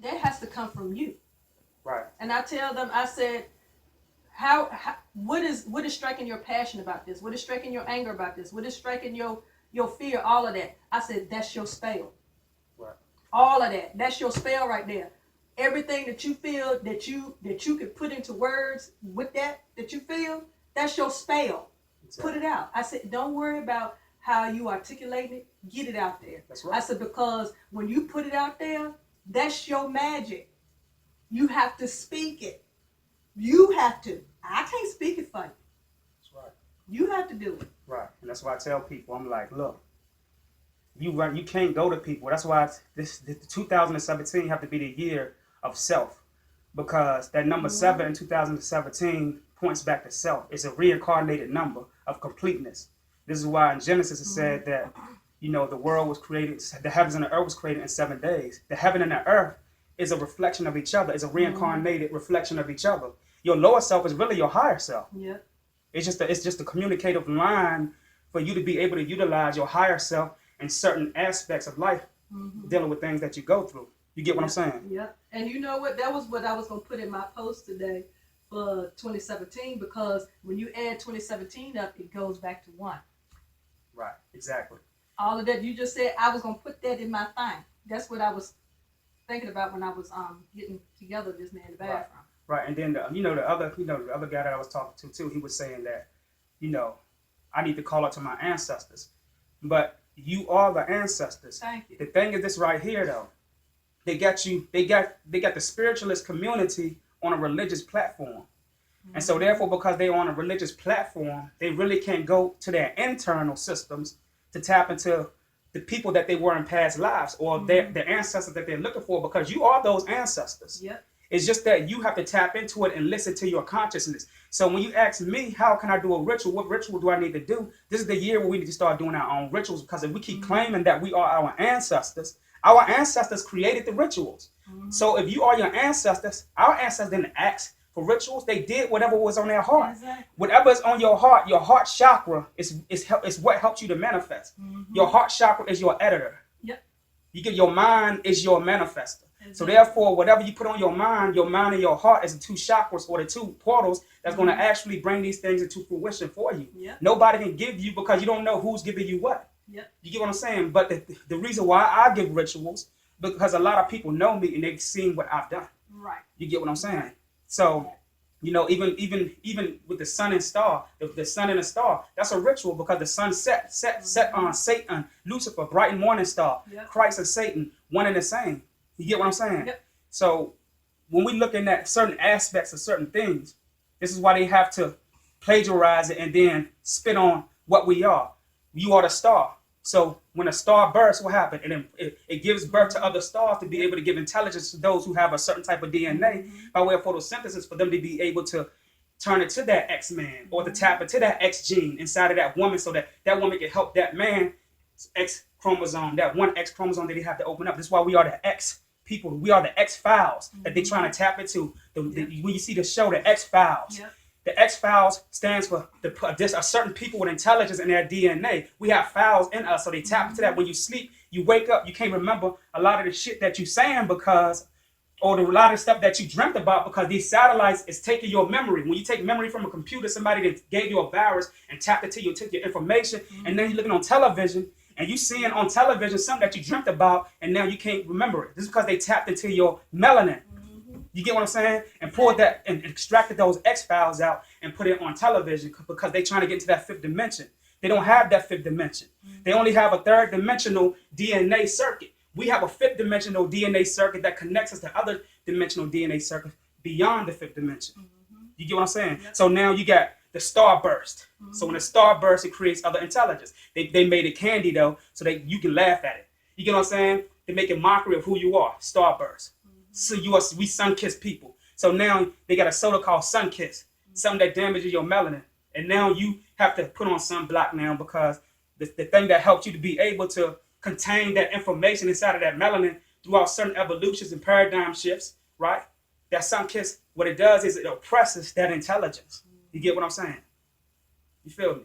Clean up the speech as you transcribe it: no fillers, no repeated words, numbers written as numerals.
that has to come from you. Right. And I tell them, I said, what is striking your passion about this? What is striking your anger about this? What is striking your fear? All of that. I said, that's your spell. Right. All of that. That's your spell right there. Everything that you feel that you could put into words with that you feel, that's your spell. Exactly. Put it out. I said, don't worry about how you articulate it. Get it out there. That's right. I said, because when you put it out there, that's your magic. You have to speak it. You have to. I can't speak it for you. That's right. You have to do it. Right. And that's why I tell people, I'm like, look, you can't go to people. That's why this 2017 have to be the year of self. Because that number 7 in 2017 points back to self. It's a reincarnated number of completeness. This is why in Genesis it said that, the world was created, the heavens and the earth was created in 7 days. The heaven and the earth is a reflection of each other. It's a reincarnated reflection of each other. Your lower self is really your higher self. Yeah. It's just a communicative line for you to be able to utilize your higher self in certain aspects of life, dealing with things that you go through. You get what I'm saying? Yeah. And you know what? That was what I was going to put in my post today for 2017, because when you add 2017 up, it goes back to 1. Right. Exactly. All of that you just said, I was going to put that in my thing. That's what I was thinking about when I was getting together this man in the bathroom. Right. And then the other guy that I was talking to too, he was saying that, I need to call out to my ancestors. But you are the ancestors. Thank you. The thing is this right here though. They got the spiritualist community on a religious platform. And so therefore, because they're on a religious platform, they really can't go to their internal systems to tap into the people that they were in past lives, or their ancestors that they're looking for, because you are those ancestors. Yep. It's just that you have to tap into it and listen to your consciousness. So when you ask me, how can I do a ritual? What ritual do I need to do? This is the year where we need to start doing our own rituals, because if we keep claiming that we are our ancestors created the rituals. So if you are your ancestors, our ancestors didn't ask for rituals. They did whatever was on their heart. Exactly. Whatever is on your heart chakra is what helps you to manifest. Your heart chakra is your editor. Yep. Your mind is your manifester. Exactly. So therefore, whatever you put on your mind and your heart is the 2 chakras or the 2 portals that's going to actually bring these things into fruition for you. Yep. Nobody can give you, because you don't know who's giving you what. Yep. You get what I'm saying? But the reason why I give rituals, because a lot of people know me and they've seen what I've done. Right. You get what I'm saying? Right. So, even with the sun and star, the sun and the star, that's a ritual, because the sun set on Satan, Lucifer, bright and morning star, Christ and Satan, one and the same. You get what I'm saying? Yep. So when we looking at certain aspects of certain things, this is why they have to plagiarize it and then spit on what we are. You are the star. So when a star bursts, what happens? And it gives birth to other stars to be able to give intelligence to those who have a certain type of DNA by way of photosynthesis, for them to be able to turn it to that X-man or to tap into that X gene inside of that woman, so that woman can help that man X chromosome, that one X chromosome that they have to open up. This is why we are the X people. We are the X files that they're trying to tap into. When you see the show, the X files. Yep. The X files stands for there's a certain people with intelligence in their DNA. We have files in us, so they tap into that. When you sleep, you wake up, you can't remember a lot of the shit that you saying or a lot of stuff that you dreamt about, because these satellites is taking your memory. When you take memory from a computer, somebody that gave you a virus and tapped it to you, took your information, and then you're looking on television and you seeing on television something that you dreamt about, and now you can't remember it. This is because they tapped into your melanin. You get what I'm saying? And pulled that and extracted those X files out and put it on television, because they're trying to get into that 5th dimension. They don't have that 5th dimension. They only have a 3rd dimensional DNA circuit. We have a 5th dimensional DNA circuit that connects us to other dimensional DNA circuits beyond the 5th dimension. You get what I'm saying? Yep. So now you got the starburst. So when the starburst, it creates other intelligence. They made it candy though, so that you can laugh at it. You get what I'm saying? They make a mockery of who you are. Starburst. So we sun-kissed people. So now they got a soda called Sun-Kiss, something that damages your melanin. And now you have to put on sunblock now, because the thing that helps you to be able to contain that information inside of that melanin throughout certain evolutions and paradigm shifts, right? That Sun-Kiss, what it does is it oppresses that intelligence. You get what I'm saying? You feel me?